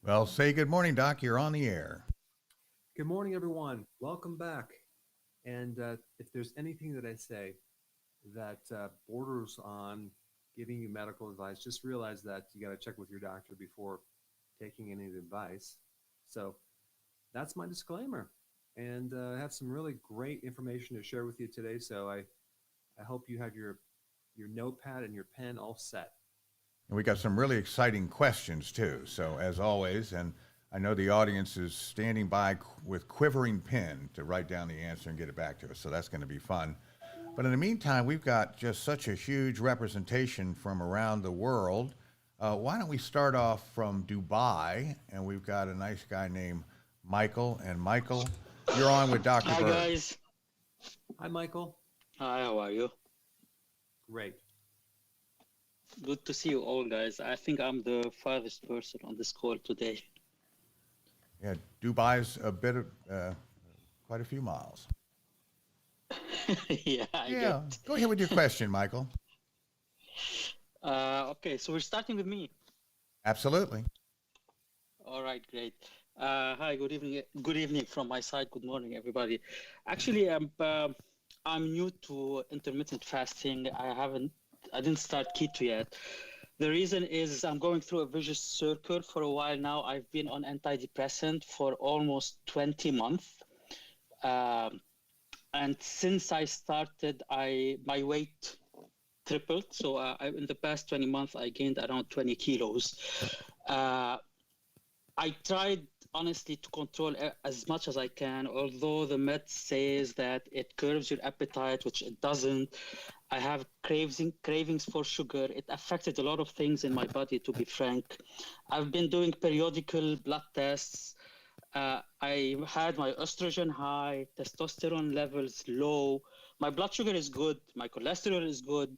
Well, say good morning, Doc. You're on the air. Good morning, everyone. Welcome back. And if there's anything that I say that borders on giving you medical advice, just realize that you got to check with your doctor before taking any advice. So that's my disclaimer. And I have some really great information to share with you today. So I hope you have your notepad and your pen all set. And we got some really exciting questions, too. So, as always, and I know the audience is standing by with quivering pen to write down the answer and get it back to us. So, that's going to be fun. But in the meantime, we've got just such a huge representation from around the world. Why don't we start off from Dubai? And we've got a nice guy named Michael. And Michael, you're on with Dr. Hi Berg. guys. Hi, Michael. Hi, how are you? Great. Good to see you all, guys. I think I'm the farthest person on this call today. Yeah, Dubai's a bit of quite a few miles. Yeah, I Yeah, get. go ahead with your question, Michael. Okay, so we're starting with me. Absolutely. All right, great. Hi, good evening. Good evening from my side. Good morning, everybody. Actually, I'm new to intermittent fasting. I didn't start keto yet. The reason is I'm going through a vicious circle for a while now. I've been on antidepressant for almost 20 months. Um, and since I started, my weight tripled. So in the past 20 months, I gained around 20 kilos. Uh, I tried honestly to control as much as I can, although the med says that it curbs your appetite, which it doesn't. I have cravings for sugar. It affected a lot of things in my body, to be frank. I've been doing periodical blood tests. I had my estrogen high, testosterone levels low. My blood sugar is good. My cholesterol is good.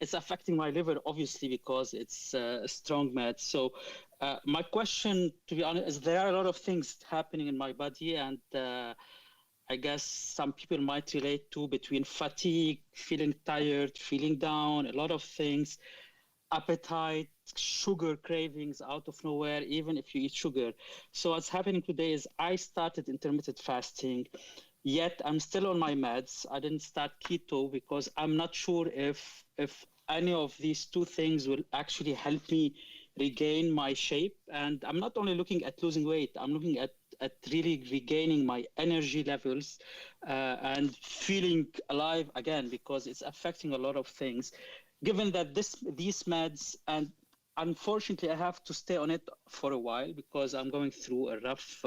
It's affecting my liver, obviously, because it's a strong med. So my question, to be honest, is there are a lot of things happening in my body, and I guess some people might relate to between fatigue, feeling tired, feeling down, a lot of things, appetite, sugar cravings out of nowhere, even if you eat sugar. So what's happening today is I started intermittent fasting, yet I'm still on my meds. I didn't start keto because I'm not sure if any of these two things will actually help me regain my shape. And I'm not only looking at losing weight, I'm looking at really regaining my energy levels and feeling alive again, because it's affecting a lot of things. Given that these meds, and unfortunately I have to stay on it for a while because I'm going through a rough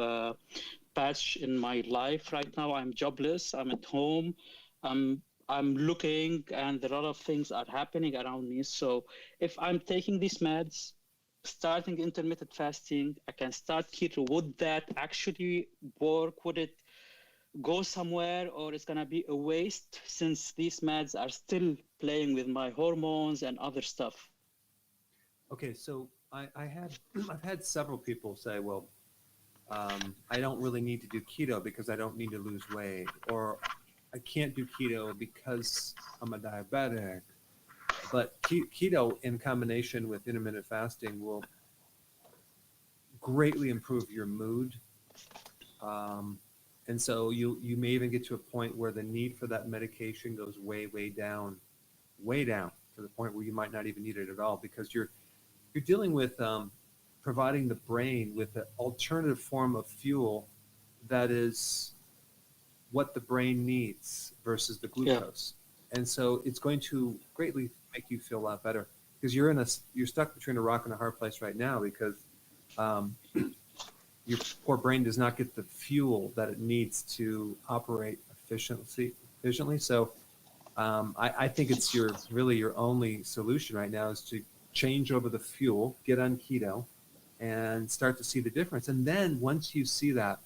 patch in my life right now. I'm jobless, I'm at home, I'm looking, and a lot of things are happening around me. So if I'm taking these meds, starting intermittent fasting, I can start keto. Would that actually work? Would it go somewhere, or it's going to be a waste since these meds are still playing with my hormones and other stuff? Okay, so I've had several people say, well, I don't really need to do keto because I don't need to lose weight, or I can't do keto because I'm a diabetic. But keto in combination with intermittent fasting will greatly improve your mood. Um, and so you may even get to a point where the need for that medication goes way down to the point where you might not even need it at all, because you're dealing with providing the brain with an alternative form of fuel that is what the brain needs versus the Yeah. glucose. And so it's going to greatly make you feel a lot better, because you're stuck between a rock and a hard place right now, because um, your poor brain does not get the fuel that it needs to operate efficiently. So I think it's really your only solution right now is to change over the fuel, get on keto, and start to see the difference. And then once you see that,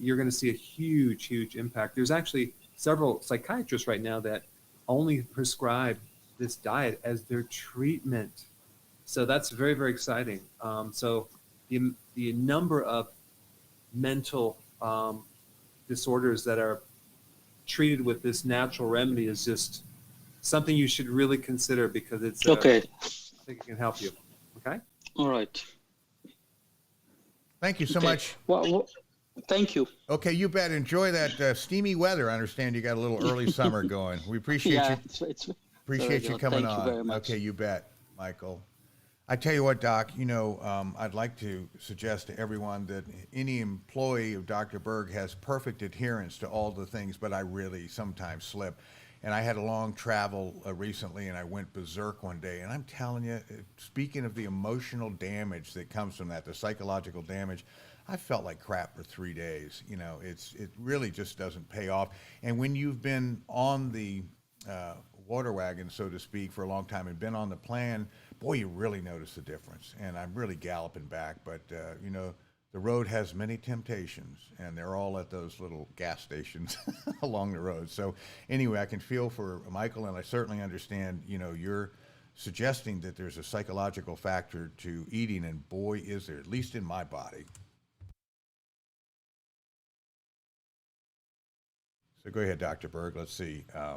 you're going to see a huge impact. There's actually several psychiatrists right now that only prescribe this diet as their treatment. So that's very exciting. So the number of mental disorders that are treated with this natural remedy is just something you should really consider, because I Okay. think it can help you. Okay. All right. Thank you so Okay. much. Well, thank you. Okay, you bet. Enjoy that steamy weather. I understand you got a little early summer going. We appreciate you. Yeah, it's very Appreciate you good. coming Thank you on. very much. Okay, you bet, Michael. I tell you what, Doc, I'd like to suggest to everyone that any employee of Dr. Berg has perfect adherence to all the things, but I really sometimes slip. And I had a long travel recently, and I went berserk one day. And I'm telling you, speaking of the emotional damage that comes from that, the psychological damage, I felt like crap for 3 days. It really just doesn't pay off. And when you've been on the water wagon, so to speak, for a long time and been on the plan, boy, you really notice the difference. And I'm really galloping back, but the road has many temptations, and they're all at those little gas stations along the road. So anyway, I can feel for Michael, and I certainly understand, you're suggesting that there's a psychological factor to eating, and boy, is there, at least in my body. So go ahead, Dr. Berg. Let's see. How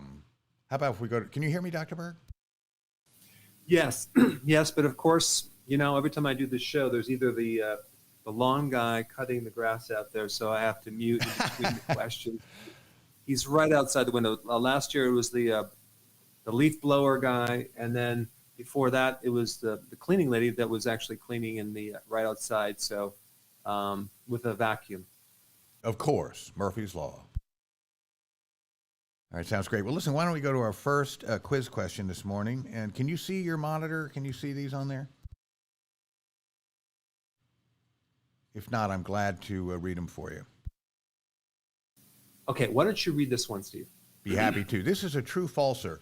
about if we go to, can you hear me, Dr. Berg? Yes, yes, but of course, every time I do this show, there's either the lawn guy cutting the grass out there, so I have to mute in between the questions. He's right outside the window. Last year it was the leaf blower guy, and then before that it was the cleaning lady that was actually cleaning in the right outside. So with a vacuum. Of course, Murphy's Law. All right, sounds great. Well, listen, why don't we go to our first quiz question this morning? And can you see your monitor? Can you see these on there? If not, I'm glad to read them for you. Okay, why don't you read this one, Steve? Be happy to. This is a true-falser.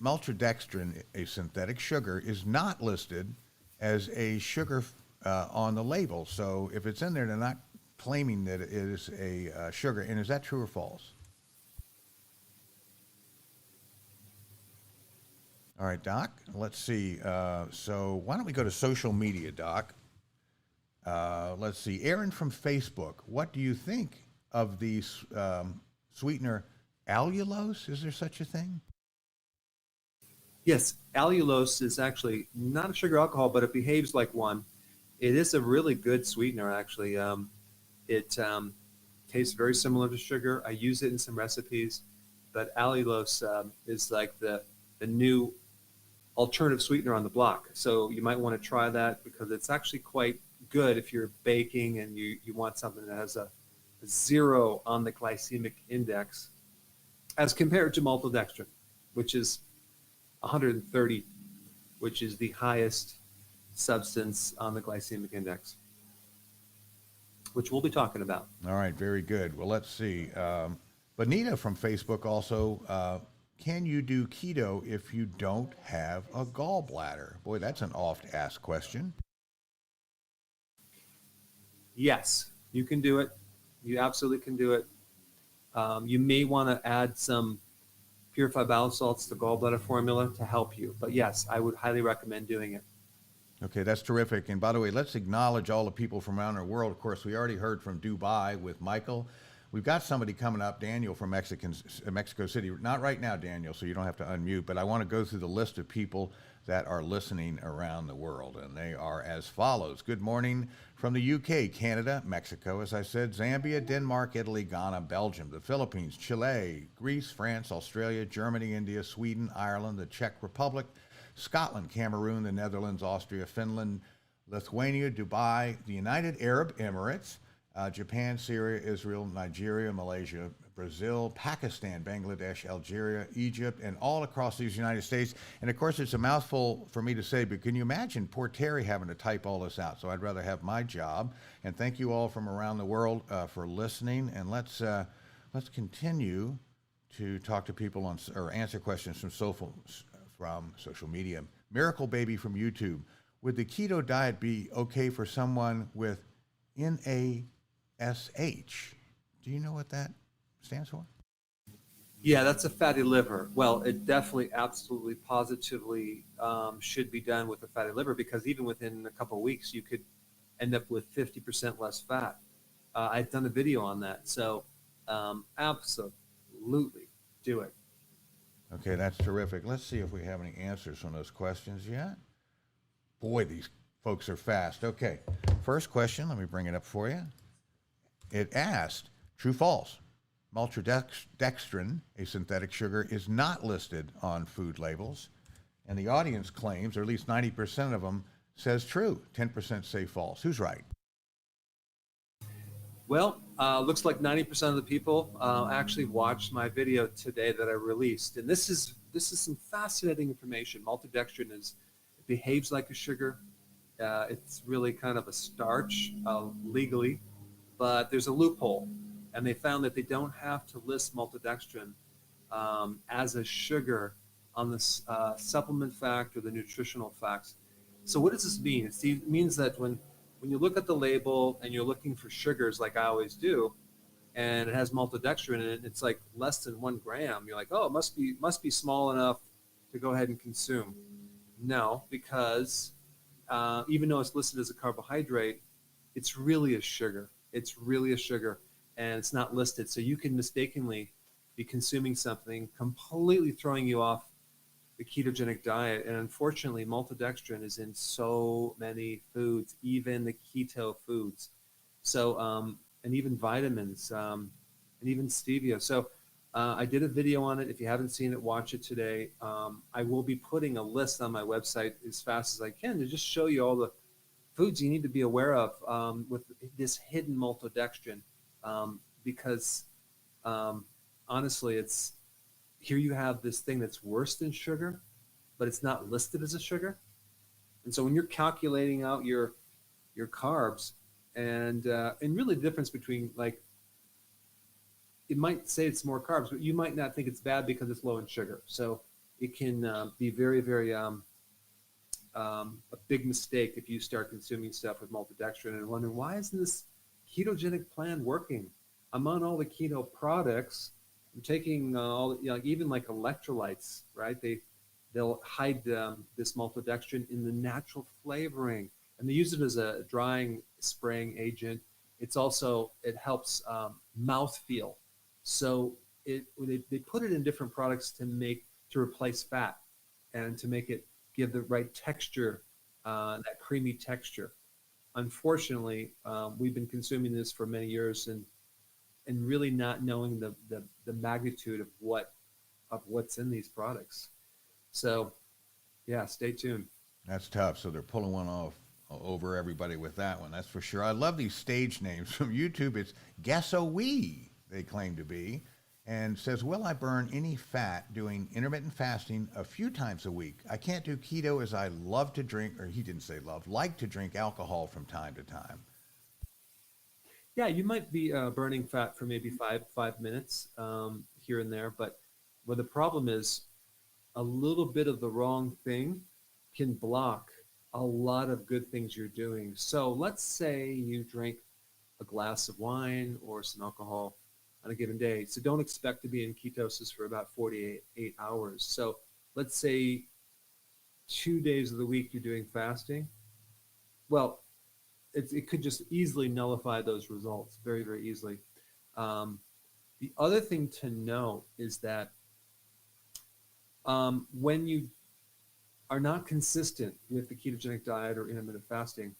Maltodextrin, a synthetic sugar, is not listed as a sugar on the label. So if it's in there, they're not claiming that it is a sugar. And is that true or false? All right, Doc, let's see. So why don't we go to social media, Doc? Let's see. Aaron from Facebook, what do you think of the sweetener allulose? Is there such a thing? Yes, allulose is actually not a sugar alcohol, but it behaves like one. It is a really good sweetener, actually. It tastes very similar to sugar. I use it in some recipes, but allulose is like the new alternative sweetener on the block. So you might want to try that because it's actually quite good if you're baking and you want something that has a 0 on the glycemic index as compared to maltodextrin, which is 130, which is the highest substance on the glycemic index, which we'll be talking about. All right, very good. Well, let's see. Bonita from Facebook also, can you do keto if you don't have a gallbladder? Boy, that's an oft-asked question. Yes, you can do it. You absolutely can do it. You may want to add some purified bowel salts to gallbladder formula to help you. But yes, I would highly recommend doing it. Okay, that's terrific. And by the way, let's acknowledge all the people from around the world. Of course, we already heard from Dubai with Michael. We've got somebody coming up, Daniel from Mexico City. Not right now, Daniel, so you don't have to unmute, but I want to go through the list of people that are listening around the world, and they are as follows. Good morning from the UK, Canada, Mexico, as I said, Zambia, Denmark, Italy, Ghana, Belgium, the Philippines, Chile, Greece, France, Australia, Germany, India, Sweden, Ireland, the Czech Republic, Scotland, Cameroon, the Netherlands, Austria, Finland, Lithuania, Dubai, the United Arab Emirates, Japan, Syria, Israel, Nigeria, Malaysia, Brazil, Pakistan, Bangladesh, Algeria, Egypt, and all across these United States. And of course, it's a mouthful for me to say, but can you imagine poor Terry having to type all this out? So I'd rather have my job. And thank you all from around the world for listening. And let's continue to talk to people on or answer questions from social media. Miracle Baby from YouTube. Would the keto diet be okay for someone with NASH? Do you know what that stands for? Yeah, that's a fatty liver. Well, it definitely, absolutely, positively should be done with a fatty liver because even within a couple of weeks, you could end up with 50% less fat. I've done a video on that. So absolutely do it. Okay, that's terrific. Let's see if we have any answers on those questions yet. Boy, these folks are fast. Okay. first question, let me bring it up for you. It asked, true, false, Maltodextrin, a synthetic sugar, is not listed on food labels. And the audience claims, or at least 90% of them, says true. 10% say false. Who's right? Well, looks like 90% of the people actually watched my video today that I released. And this is some fascinating information. Maltodextrin behaves like a sugar. It's really kind of a starch legally, but there's a loophole. And they found that they don't have to list maltodextrin as a sugar on the supplement fact or the nutritional facts. So what does this mean? It means that when you look at the label and you're looking for sugars like I always do, and it has maltodextrin in it, it's like less than 1 gram. You're like, oh, it must be small enough to go ahead and consume. No, because even though it's listed as a carbohydrate, it's really a sugar. It's really a sugar, and it's not listed. So you can mistakenly be consuming something, completely throwing you off the ketogenic diet. And unfortunately, maltodextrin is in so many foods, even the keto foods. So, and even vitamins, and even stevia. So I did a video on it. If you haven't seen it, watch it today. I will be putting a list on my website as fast as I can to just show you all the foods you need to be aware of with this hidden maltodextrin, because honestly, here you have this thing that's worse than sugar, but it's not listed as a sugar. And so when you're calculating out your carbs and really the difference between, like, it might say it's more carbs, but you might not think it's bad because it's low in sugar. So it can be very, very a big mistake if you start consuming stuff with maltodextrin and wondering, why isn't this ketogenic plan working? I'm on all the keto products. I'm taking even like electrolytes, right? They'll hide this maltodextrin in the natural flavoring, and they use it as a drying spraying agent. It helps mouthfeel. So they put it in different products to replace fat and to make it give the right texture, that creamy texture. Unfortunately, we've been consuming this for many years and really not knowing the magnitude of what's in these products. So, yeah, stay tuned. That's tough. So they're pulling one off over everybody with that one. That's for sure. I love these stage names from YouTube. It's Guess-O-Wee, they claim to be, and says, will I burn any fat doing intermittent fasting a few times a week? I can't do keto as I love to drink, or he didn't say love, like to drink alcohol from time to time. Yeah, you might be burning fat for maybe five minutes here and there, but the problem is a little bit of the wrong thing can block a lot of good things you're doing. So let's say you drink a glass of wine or some alcohol on a given day. So don't expect to be in ketosis for about 48 hours. So let's say 2 days of the week you're doing fasting. Well, it could just easily nullify those results very, very easily. The other thing to know is that when you are not consistent with the ketogenic diet or intermittent fasting,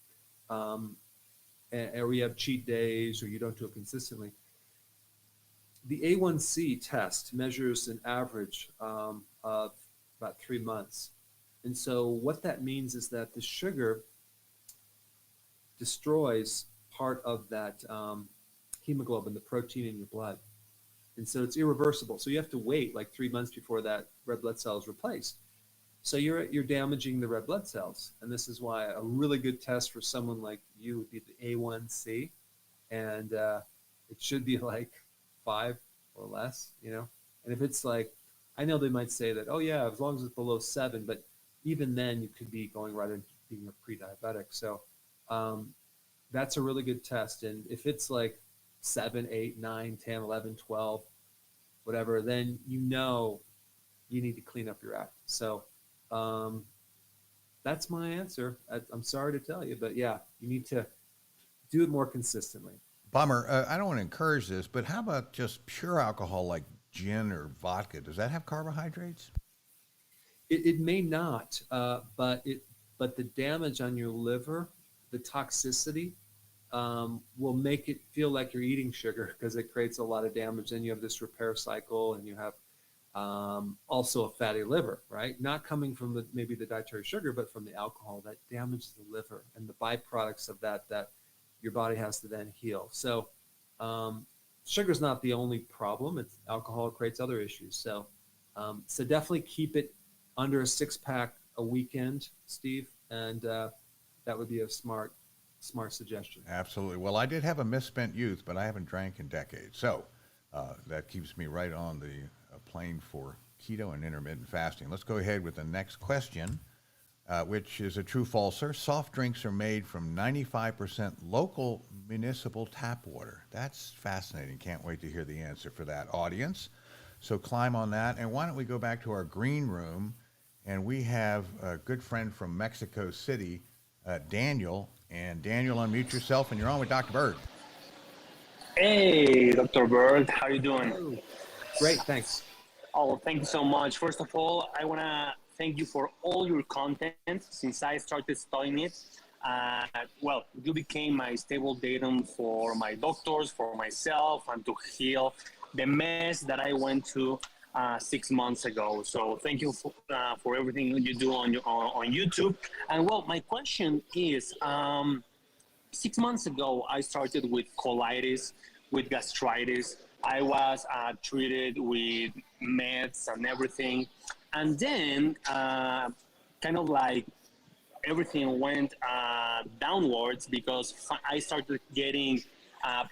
or you have cheat days or you don't do it consistently, the A1C test measures an average of about 3 months. And so what that means is that the sugar destroys part of that hemoglobin, the protein in your blood. And so it's irreversible. So you have to wait like 3 months before that red blood cell is replaced. So you're damaging the red blood cells. And this is why a really good test for someone like you would be the A1C. And it should be like 5 or less, And if it's like, I know they might say that, oh yeah, as long as it's below 7, but even then you could be going right into being a pre-diabetic. So that's a really good test. And if it's like 7, 8, 9, 10, 11, 12, whatever, then you need to clean up your act. So that's my answer. I'm sorry to tell you, but yeah, you need to do it more consistently. Bummer. I don't want to encourage this, but how about just pure alcohol like gin or vodka? Does that have carbohydrates? It may not, but the damage on your liver the toxicity will make it feel like you're eating sugar because it creates a lot of damage. Then you have this repair cycle, and you have also a fatty liver, right? Not coming from maybe the dietary sugar, but from the alcohol that damages the liver and the byproducts of that your body has to then heal. So sugar is not the only problem. It's alcohol creates other issues. So so definitely keep it under a 6-pack a weekend, Steve, and that would be a smart suggestion. Absolutely. Well, I did have a misspent youth, but I haven't drank in decades. So that keeps me right on the plane for keto and intermittent fasting. Let's go ahead with the next question, which is a true-falser. Soft drinks are made from 95% local municipal tap water. That's fascinating. Can't wait to hear the answer for that, audience. So climb on that. And why don't we go back to our green room, and we have a good friend from Mexico City, Daniel. And Daniel, unmute yourself, and you're on with Dr. Berg. Hey, Dr. Berg, how you doing? Oh, great, thanks. Oh, thank you so much. First of all, I want to thank you for all your content since I started studying it. Well, you became my stable datum for my doctors, for myself, and to heal the mess that I went to 6 months ago. So thank you for everything you do on YouTube. And well, my question is, 6 months ago, I started with colitis, with gastritis. I was treated with meds and everything. And then kind of like everything went downwards because I started getting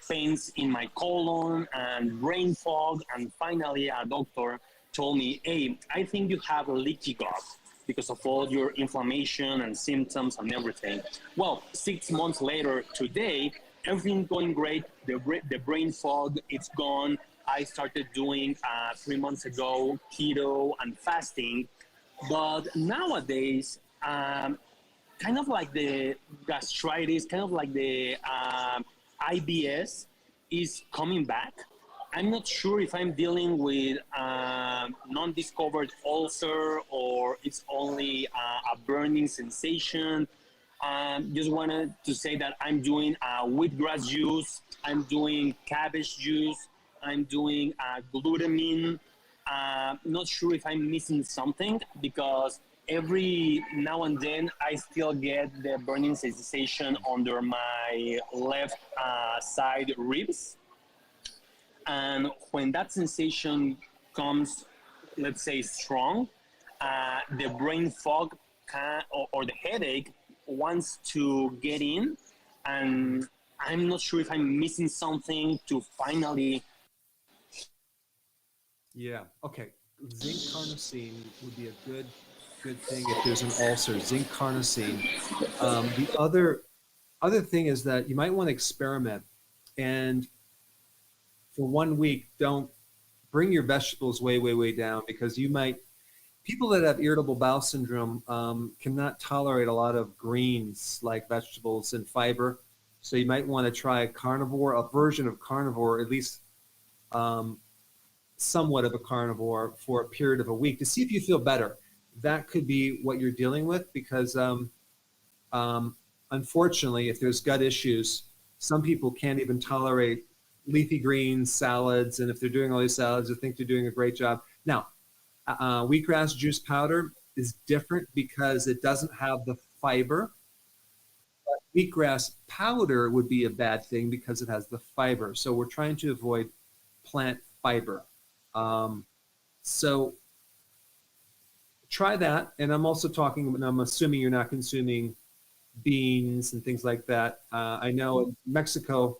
pains in my colon and brain fog. And finally, a doctor told me, hey, I think you have a leaky gut because of all your inflammation and symptoms and everything. Well, 6 months later, today, everything's going great. The brain fog, it's gone. I started doing 3 months ago keto and fasting. But nowadays, kind of like the gastritis, kind of like the IBS is coming back. I'm not sure if I'm dealing with non-discovered ulcer or it's only a burning sensation. Just wanted to say that I'm doing wheatgrass juice, I'm doing cabbage juice, I'm doing glutamine. Not sure if I'm missing something because every now and then I still get the burning sensation under my left side ribs. And when that sensation comes, let's say strong, the brain fog or the headache wants to get in, and I'm not sure if I'm missing something to finally. Yeah. Okay. Zinc carnosine would be a good thing if there's an ulcer. Zinc carnosine. The other thing is that you might want to experiment, and for 1 week, don't bring your vegetables way down because people that have irritable bowel syndrome cannot tolerate a lot of greens like vegetables and fiber. So you might want to try a version of carnivore, at least somewhat of a carnivore for a period of a week to see if you feel better. That could be what you're dealing with because unfortunately, if there's gut issues, some people can't even tolerate leafy greens, salads, and if they're doing all these salads, they think they're doing a great job. Now, wheatgrass juice powder is different because it doesn't have the fiber. But wheatgrass powder would be a bad thing because it has the fiber. So we're trying to avoid plant fiber. So try that. And I'm also I'm assuming you're not consuming beans and things like that. I know in Mexico,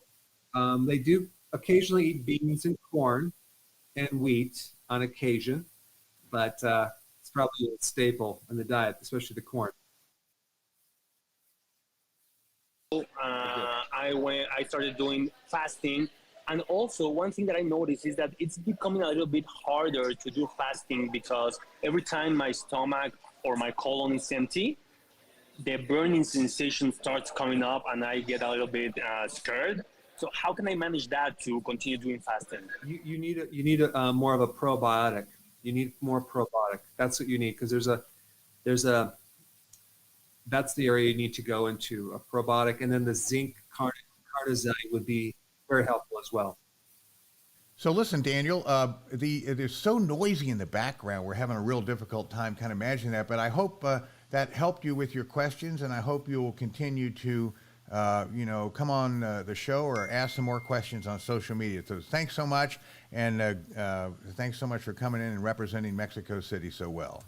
they do occasionally eat beans and corn and wheat on occasion, but it's probably a staple in the diet, especially the corn. I started doing fasting, and also one thing that I noticed is that it's becoming a little bit harder to do fasting because every time my stomach or my colon is empty, the burning sensation starts coming up, and I get a little bit scared. So how can I manage that to continue doing fasting? You need a more of a probiotic. You need more probiotic. That's what you need because there's that's the area you need to go into, a probiotic. And then the zinc carnosine would be very helpful as well. So listen, Daniel, it is so noisy in the background. We're having a real difficult time kind of managing that, but I hope that helped you with your questions, and I hope you will continue to, come on the show or ask some more questions on social media. So thanks so much, and thanks so much for coming in and representing Mexico City so well.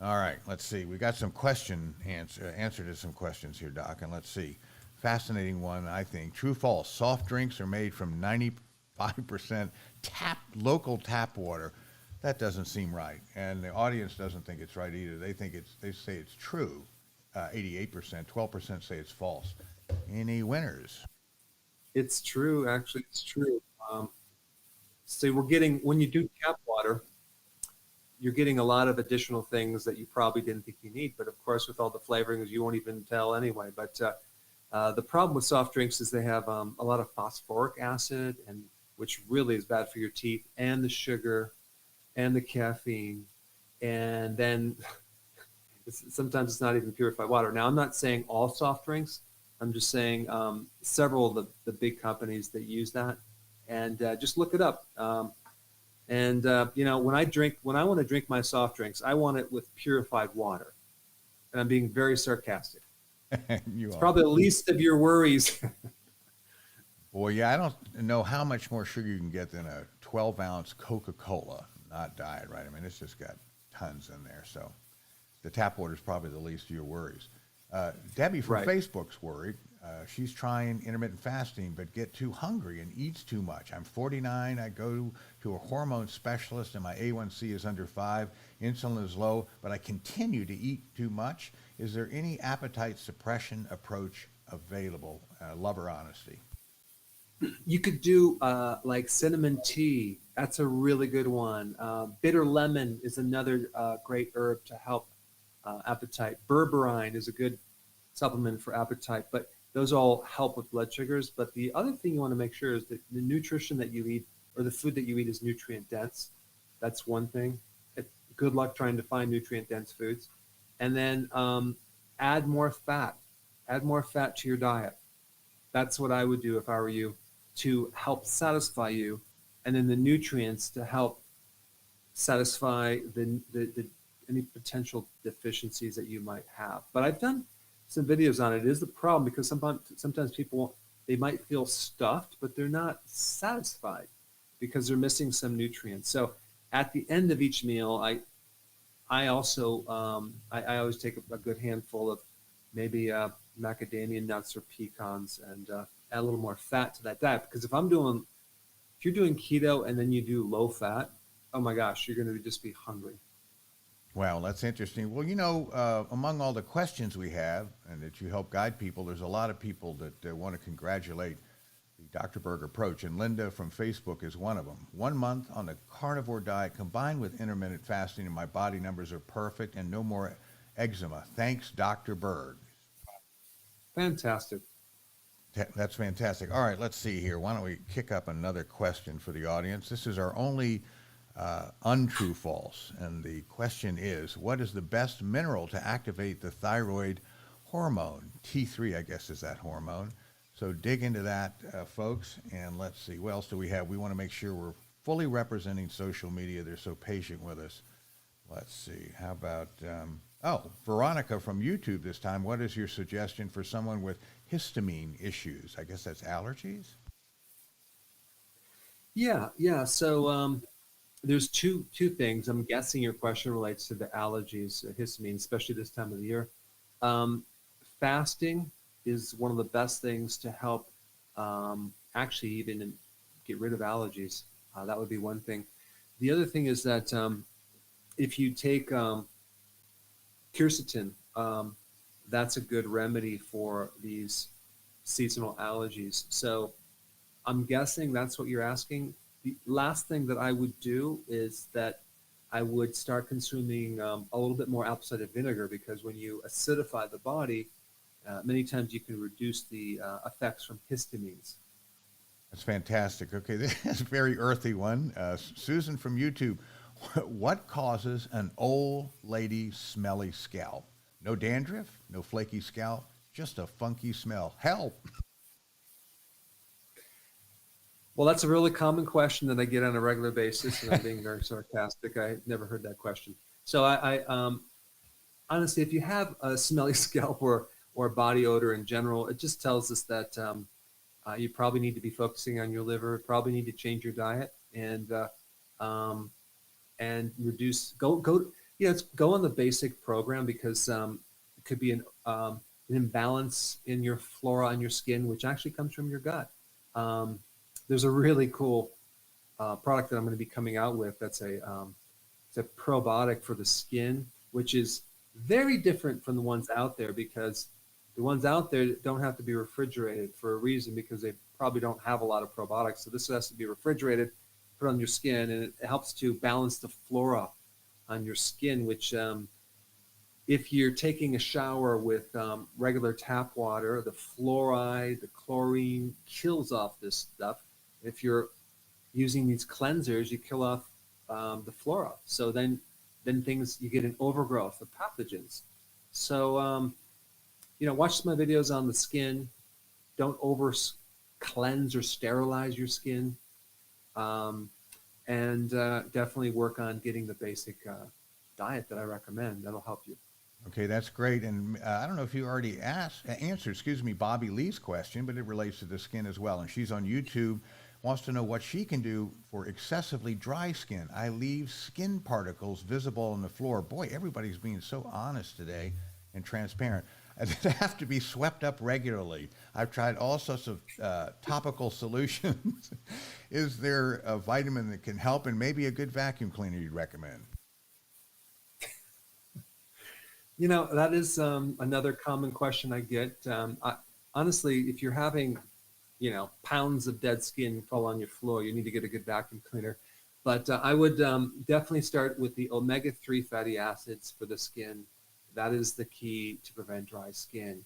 All right, let's see. We got some answer to some questions here, Doc, and let's see. Fascinating one, I think. True, false. Soft drinks are made from 95% local tap water. That doesn't seem right, and the audience doesn't think it's right either. They say it's true. 88%, 12% say it's false. Any winners? It's true, actually, it's true. So when you do tap water, you're getting a lot of additional things that you probably didn't think you need. But of course, with all the flavorings, you won't even tell anyway. But the problem with soft drinks is they have a lot of phosphoric acid, and which really is bad for your teeth, and the sugar, and the caffeine, and then sometimes it's not even purified water. Now, I'm not saying all soft drinks. I'm just saying several of the big companies that use that, and just look it up. When I want to drink my soft drinks, I want it with purified water, and I'm being very sarcastic. It's probably the least of your worries. Boy, yeah, I don't know how much more sugar you can get than a 12-ounce Coca-Cola, not diet, right? I mean, it's just got tons in there. So the tap water is probably the least of your worries. Debbie from Facebook's worried. She's trying intermittent fasting, but get too hungry and eats too much. I'm 49. I go to a hormone specialist, and my A1C is under 5. Insulin is low, but I continue to eat too much. Is there any appetite suppression approach available? Love her honesty. You could do like cinnamon tea. That's a really good one. Bitter lemon is another great herb to help appetite. Berberine is a good supplement for appetite, but those all help with blood sugars. But the other thing you want to make sure is that the nutrition that you eat, or the food that you eat, is nutrient dense. That's one thing. Good luck trying to find nutrient dense foods. And then add more fat. Add more fat to your diet. That's what I would do if I were you, to help satisfy you, and then the nutrients to help satisfy the any potential deficiencies that you might have. But I've done some videos on it. It is the problem, because sometimes people, they might feel stuffed, but they're not satisfied because they're missing some nutrients. So at the end of each meal, I also I always take a good handful of maybe macadamia nuts or pecans, and add a little more fat to that diet. Because if you're doing keto and then you do low fat, oh my gosh, you're going to just be hungry. Wow, that's interesting. Well, among all the questions we have and that you help guide people, there's a lot of people that want to congratulate the Dr. Berg approach, and Linda from Facebook is one of them. 1 month on the carnivore diet combined with intermittent fasting, and my body numbers are perfect and no more eczema. Thanks, Dr. Berg. Fantastic. That's fantastic. All right, let's see here. Why don't we kick up another question for the audience? This is our only untrue false, and the question is, what is the best mineral to activate the thyroid hormone? T3, I guess, is that hormone. So dig into that, folks, and let's see, what else do we have? We want to make sure we're fully representing social media. They're so patient with us. Let's see, how about Veronica from YouTube this time. What is your suggestion for someone with histamine issues? I guess that's allergies. Yeah. So there's two things. I'm guessing your question relates to the allergies, histamine, especially this time of the year. Fasting is one of the best things to help actually even get rid of allergies. That would be one thing. The other thing is that if you take quercetin, that's a good remedy for these seasonal allergies. So I'm guessing that's what you're asking. The last thing that I would do is that I would start consuming a little bit more apple cider vinegar, because when you acidify the body, many times you can reduce the effects from histamines. That's fantastic. Okay, this is a very earthy one. Susan from YouTube, what causes an old lady smelly scalp? No dandruff, no flaky scalp, just a funky smell. Help! Well, that's a really common question that I get on a regular basis, and I'm being very sarcastic. I never heard that question. So honestly, if you have a smelly scalp or body odor in general, it just tells us that you probably need to be focusing on your liver, probably need to change your diet, and reduce, go on the basic program, because it could be an imbalance in your flora on your skin, which actually comes from your gut. There's a really cool product that I'm going to be coming out with that's it's a probiotic for the skin, which is very different from the ones out there, because the ones out there don't have to be refrigerated for a reason, because they probably don't have a lot of probiotics. So this has to be refrigerated, put on your skin, and it helps to balance the flora on your skin, which if you're taking a shower with regular tap water, the fluoride, the chlorine kills off this stuff. If you're using these cleansers, you kill off the flora. So then you get an overgrowth of pathogens. So, watch my videos on the skin. Don't over cleanse or sterilize your skin. And definitely work on getting the basic diet that I recommend. That'll help you. Okay, that's great. And I don't know if you already answered, Bobby Lee's question, but it relates to the skin as well. And she's on YouTube, wants to know what she can do for excessively dry skin. I leave skin particles visible on the floor. Boy, everybody's being so honest today and transparent. They have to be swept up regularly. I've tried all sorts of topical solutions. Is there a vitamin that can help, and maybe a good vacuum cleaner you'd recommend? That is another common question I get. Honestly, if you're having, pounds of dead skin fall on your floor, you need to get a good vacuum cleaner. But I would definitely start with the omega-3 fatty acids for the skin. That is the key to prevent dry skin.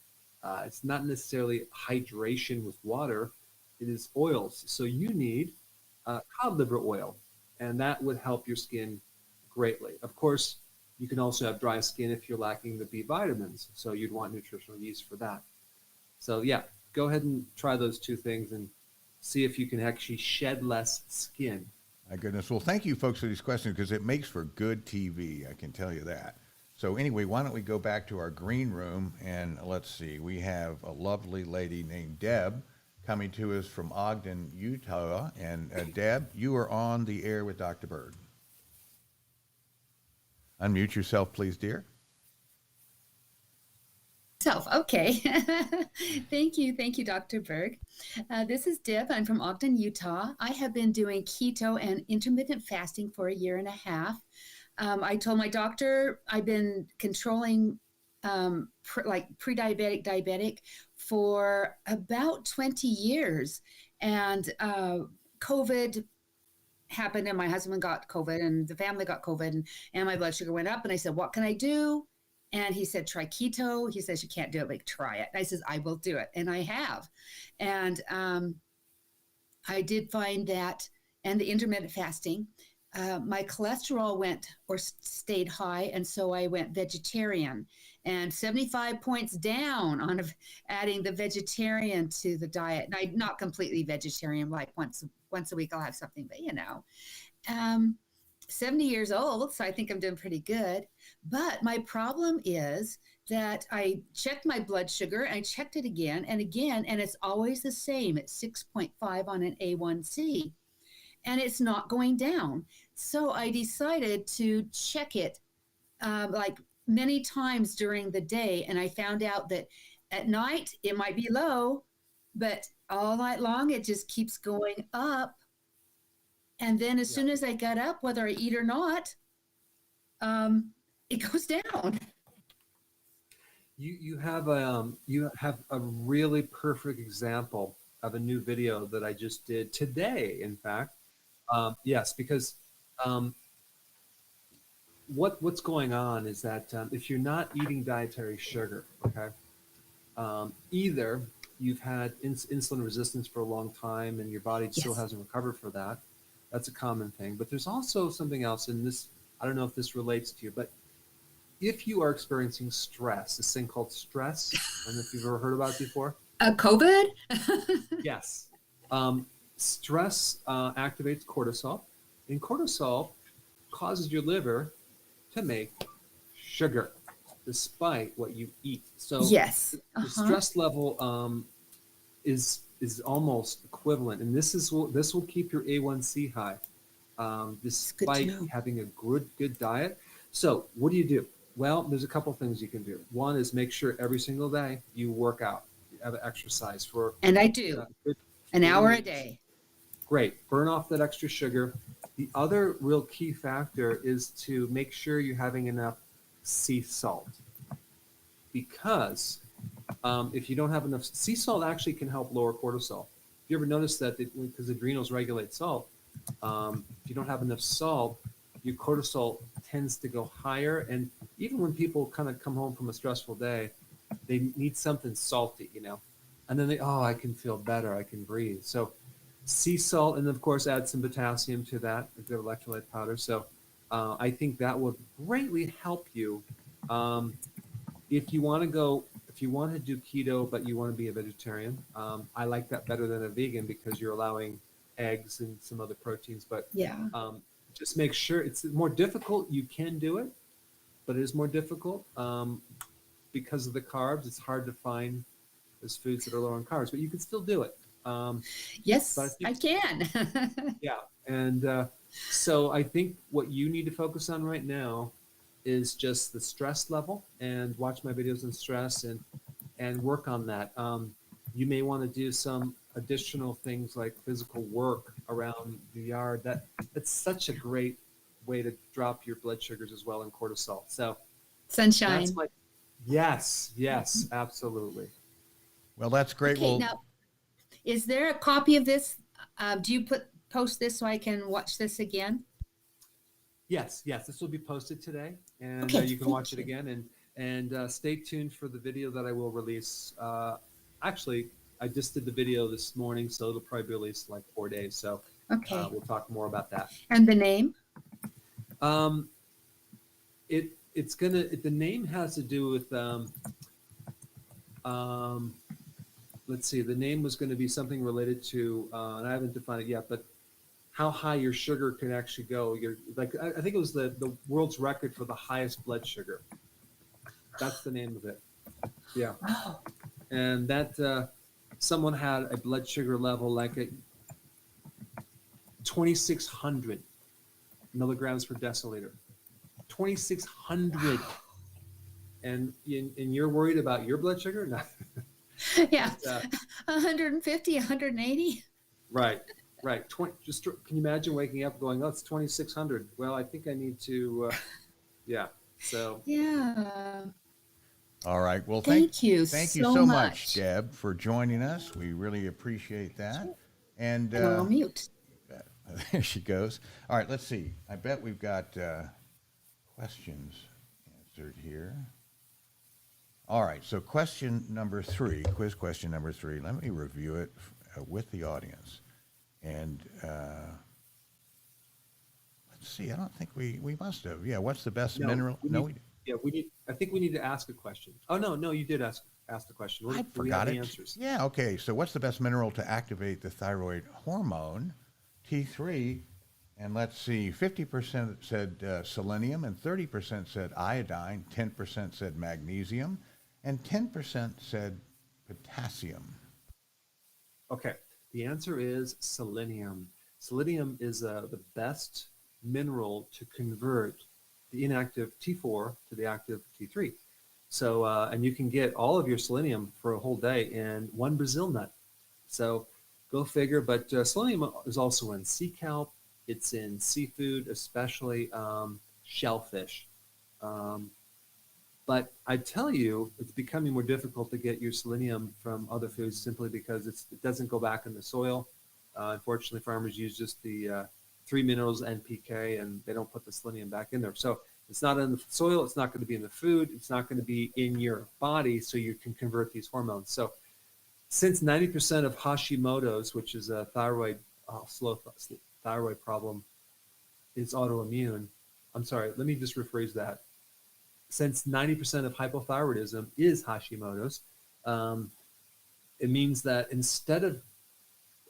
It's not necessarily hydration with water. It is oils. So you need cod liver oil, and that would help your skin greatly. Of course, you can also have dry skin if you're lacking the B vitamins. So you'd want nutritional yeast for that. So yeah, go ahead and try those two things and see if you can actually shed less skin. My goodness. Well, thank you folks for these questions, because it makes for good TV. I can tell you that. So anyway, why don't we go back to our green room, and let's see. We have a lovely lady named Deb coming to us from Ogden, Utah. And Deb, you are on the air with Dr. Berg. Unmute yourself, please, dear. Okay. Thank you, Dr. Berg. This is Deb. I'm from Ogden, Utah. I have been doing keto and intermittent fasting for 1.5 years. I told my doctor I've been controlling pre-diabetic, diabetic for about 20 years. And COVID happened, and my husband got COVID, and the family got COVID, and my blood sugar went up. And I said, what can I do? And he said, try keto. He says, you can't do it, but try it. And I says, I will do it. And I have. And I did find that, and the intermittent fasting, my cholesterol went or stayed high. And so I went vegetarian, and 75 points down on adding the vegetarian to the diet. And I'm not completely vegetarian, like once a week I'll have something, but 70 years old, so I think I'm doing pretty good. But my problem is that I checked my blood sugar, and I checked it again and again, and it's always the same. It's 6.5 on an A1C, and it's not going down. So I decided to check it many times during the day, and I found out that at night it might be low, but all night long it just keeps going up. And then as soon as I got up, whether I eat or not, it goes down. You have a really perfect example of a new video that I just did today. In fact, yes, because what's going on is that if you're not eating dietary sugar, okay, either you've had insulin resistance for a long time and your body still hasn't recovered for that. That's a common thing. But there's also something else in this. I don't know if this relates to you, but if you are experiencing stress, this thing called stress, I don't know if you've ever heard about it before. COVID? Yes. Stress activates cortisol, and cortisol causes your liver to make sugar despite what you eat. So Yes. the stress level is almost equivalent, and this will keep your A1C high despite having a good diet. So what do? Well, there's a couple things you can do. One is make sure every single day you work out, you have exercise for. And I do an hour a day. Great. Burn off that extra sugar. The other real key factor is to make sure you're having enough sea salt, because if you don't have enough sea salt, actually can help lower cortisol. If you ever notice that, because adrenals regulate salt, if you don't have enough salt, your cortisol tends to go higher. And even when people kind of come home from a stressful day, they need something salty, and then I can feel better, I can breathe. So sea salt, and of course add some potassium to that, a good electrolyte powder. So I think that would greatly help you. If you want to do keto, but you want to be a vegetarian, I like that better than a vegan, because you're allowing eggs and some other proteins. But just make sure it's more difficult. You can do it, but it is more difficult because of the carbs. It's hard to find those foods that are low on carbs, but you can still do it. Yes, I can. Yeah. And so I think what you need to focus on right now is just the stress level, and watch my videos on stress and work on that. You may want to do some additional things like physical work around the yard. That's such a great way to drop your blood sugars as well, and cortisol. So Sunshine. Yes, absolutely. Well, that's great. Okay, now, is there a copy of this? Do you post this so I can watch this again? Yes. This will be posted today, and Okay, you can watch it again. And stay tuned for the video that I will release. Actually, I just did the video this morning, so it'll probably be released in like 4 days. So we'll talk more about that. And the name? The name has to do with let's see. The name was going to be something related to, and I haven't defined it yet, but how high your sugar can actually go. I think it was the world's record for the highest blood sugar. That's the name of it. Yeah. Oh. And that someone had a blood sugar level like at 2,600 milligrams per deciliter. 2,600. And you're worried about your blood sugar? No. Yeah. 150, 180. Right. Can you imagine waking up going, it's 2,600. Well, I think I need to, yeah. So. Yeah. All right. Well, thank you so much, Deb, for joining us. We really appreciate that. And I'll mute. There she goes. All right. Let's see. I bet we've got questions answered here. All right. So quiz question number 3. Let me review it with the audience. And let's see. I don't think we must have. Yeah. What's the best mineral? I think we need to ask a question. Oh, no, you did ask the question. I forgot it. The answers. Yeah, okay. So what's the best mineral to activate the thyroid hormone, T3? And let's see, 50% said selenium, and 30% said iodine, 10% said magnesium, and 10% said potassium. Okay, the answer is selenium. Selenium is the best mineral to convert the inactive T4 to the active T3. So, and you can get all of your selenium for a whole day in one Brazil nut. So go figure. But selenium is also in sea kelp. It's in seafood, especially shellfish. But I tell you, it's becoming more difficult to get your selenium from other foods simply because it doesn't go back in the soil. Unfortunately, farmers use just the 3 minerals NPK, and they don't put the selenium back in there. So it's not in the soil, it's not going to be in the food, it's not going to be in your body, so you can convert these hormones. So since 90% of Hashimoto's, which is a slow thyroid problem, is autoimmune, I'm sorry, let me just rephrase that. since 90% of hypothyroidism is Hashimoto's, it means that instead of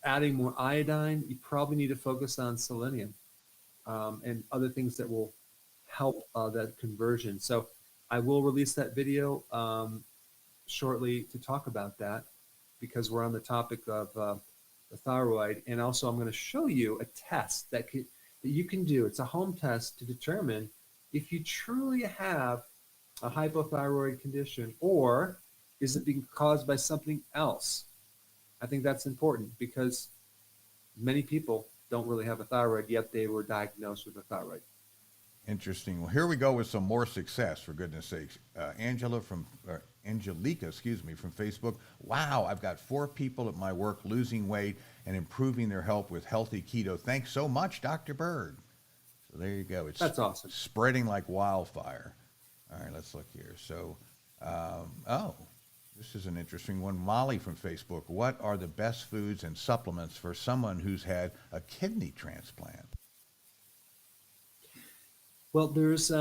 adding more iodine, you probably need to focus on selenium and other things that will help that conversion. So I will release that video shortly to talk about that, because we're on the topic of the thyroid. And also I'm going to show you a test that you can do. It's a home test to determine if you truly have a hypothyroid condition, or is it being caused by something else? I think that's important, because many people don't really have a thyroid, yet they were diagnosed with a thyroid. Interesting. Well, here we go with some more success, for goodness sakes. Angelica, from Facebook. Wow, I've got 4 people at my work losing weight and improving their health with healthy keto. Thanks so much, Dr. Berg. So there you go. That's awesome. Spreading like wildfire. All right, let's look here. So, this is an interesting one. Molly from Facebook. What are the best foods and supplements for someone who's had a kidney transplant? Well, there's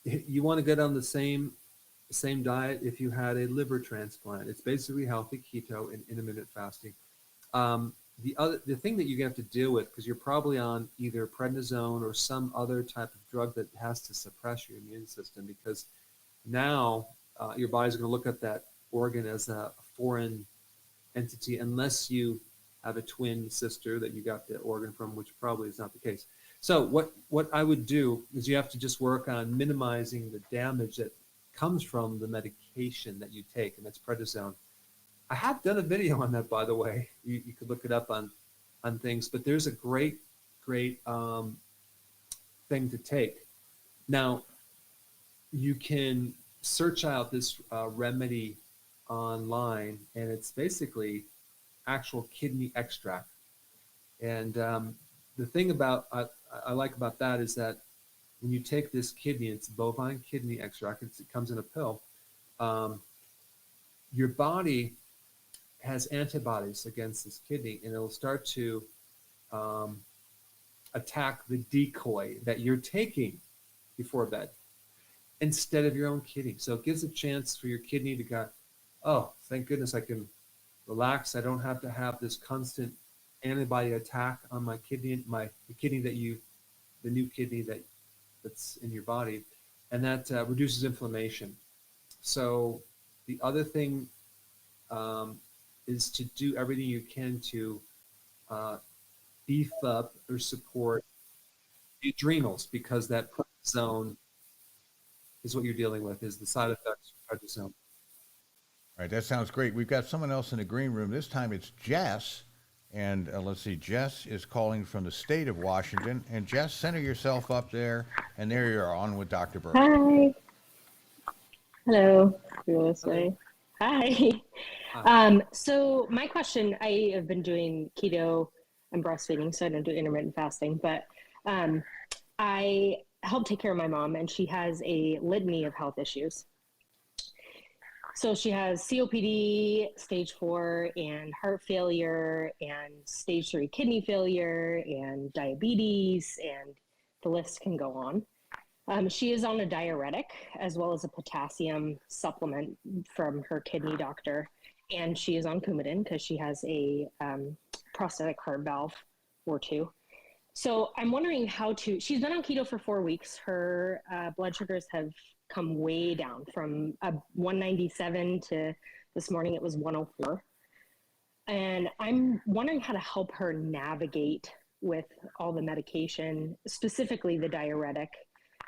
you want to get on the same diet if you had a liver transplant. It's basically healthy keto and intermittent fasting. The thing that you have to deal with, because you're probably on either prednisone or some other type of drug that has to suppress your immune system, because now your body's going to look at that organ as a foreign entity, unless you have a twin sister that you got the organ from, which probably is not the case. So what I would do is you have to just work on minimizing the damage that comes from the medication that you take, and that's prednisone. I have done a video on that, by the way. You could look it up on things, but there's a great thing to take. Now, you can search out this remedy online, and it's basically actual kidney extract. And the thing about I like about that is that when you take this kidney, it's bovine kidney extract. It comes in a pill. Your body has antibodies against this kidney, and it'll start to attack the decoy that you're taking before bed instead of your own kidney. So it gives a chance for your kidney to go, oh, thank goodness I can relax. I don't have to have this constant antibody attack on my kidney, the new kidney that's in your body, and that reduces inflammation. So the other thing is to do everything you can to beef up or support the adrenals, because that prednisone is what you're dealing with, is the side effects of prednisone. All right, that sounds great. We've got someone else in the green room. This time it's Jess. And let's see, Jess is calling from the state of Washington. And Jess, center yourself up there. And there you are, on with Dr. Berg. Hi. Hello. Go this way. Hi. So my question, I have been doing keto and breastfeeding, so I don't do intermittent fasting, but I help take care of my mom, and she has a litany of health issues. So she has COPD, stage 4, and heart failure, and stage 3 kidney failure, and diabetes, and the list can go on. She is on a diuretic as well as a potassium supplement from her kidney doctor, and she is on Coumadin because she has a prosthetic heart valve or 2. So I'm wondering she's been on keto for 4 weeks. Her blood sugars have come way down from 197 to this morning it was 104. And I'm wondering how to help her navigate with all the medication, specifically the diuretic.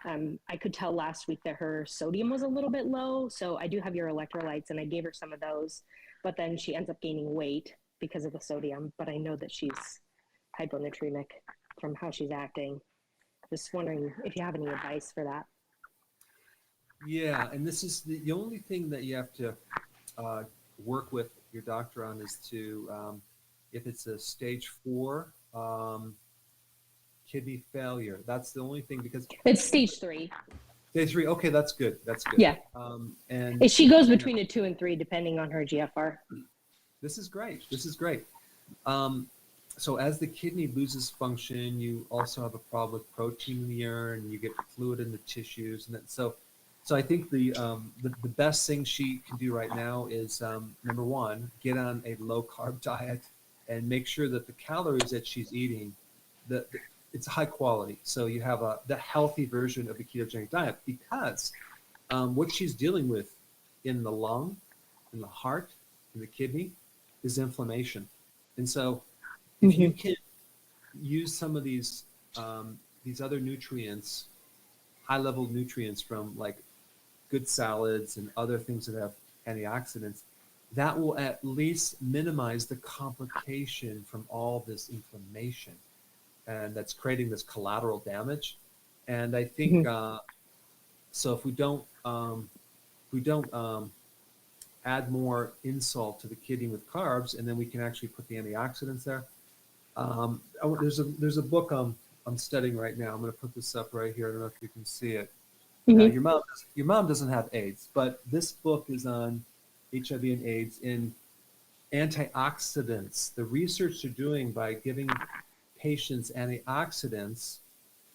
I could tell last week that her sodium was a little bit low, so I do have your electrolytes, and I gave her some of those, but then she ends up gaining weight because of the sodium, but I know that she's hyponatremic from how she's acting. Just wondering if you have any advice for that. Yeah, and this is the only thing that you have to work with your doctor on is to, if it's a stage 4 kidney failure, that's the only thing, because it's stage 3. Stage 3, okay, that's good. That's good. Yeah. And she goes between a 2 and 3 depending on her GFR. This is great. So as the kidney loses function, you also have a problem with protein in the urine, and you get fluid in the tissues, and so So I think the best thing she can do right now is number one, get on a low carb diet and make sure that the calories that she's eating, it's high quality. So you have the healthy version of the ketogenic diet, because what she's dealing with in the lung, in the heart, in the kidney is inflammation. And so if you can use some of these other nutrients, high level nutrients from like good salads and other things that have antioxidants, that will at least minimize the complication from all this inflammation, and that's creating this collateral damage. And I think so if we don't add more insult to the kidney with carbs, and then we can actually put the antioxidants there. There's a book I'm studying right now. I'm going to put this up right here. I don't know if you can see it. Now, your mom doesn't have AIDS, but this book is on HIV and AIDS in antioxidants. The research they're doing by giving patients antioxidants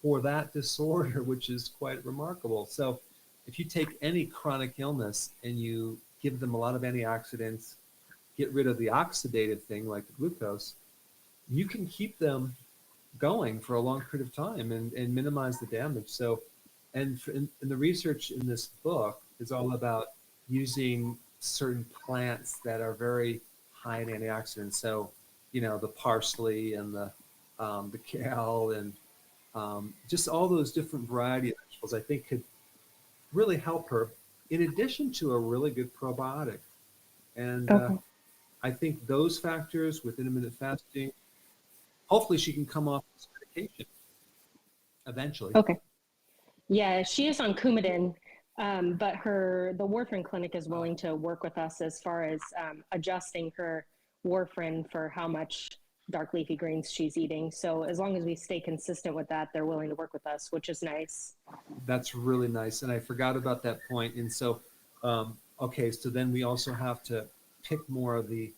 for that disorder, which is quite remarkable. So if you take any chronic illness and you give them a lot of antioxidants, get rid of the oxidative thing like the glucose, you can keep them going for a long period of time and minimize the damage. So, and the research in this book is all about using certain plants that are very high in antioxidants. So, you know, the parsley and the kale and just all those different variety of vegetables, I think could really help her, in addition to a really good probiotic. And I think those factors with intermittent fasting, hopefully she can come off this medication eventually. Okay. Yeah, she is on Coumadin, but the warfarin clinic is willing to work with us as far as adjusting her warfarin for how much dark leafy greens she's eating. So as long as we stay consistent with that, they're willing to work with us, which is nice. That's really nice. And I forgot about that point. And so, okay, so then we also have to pick more of the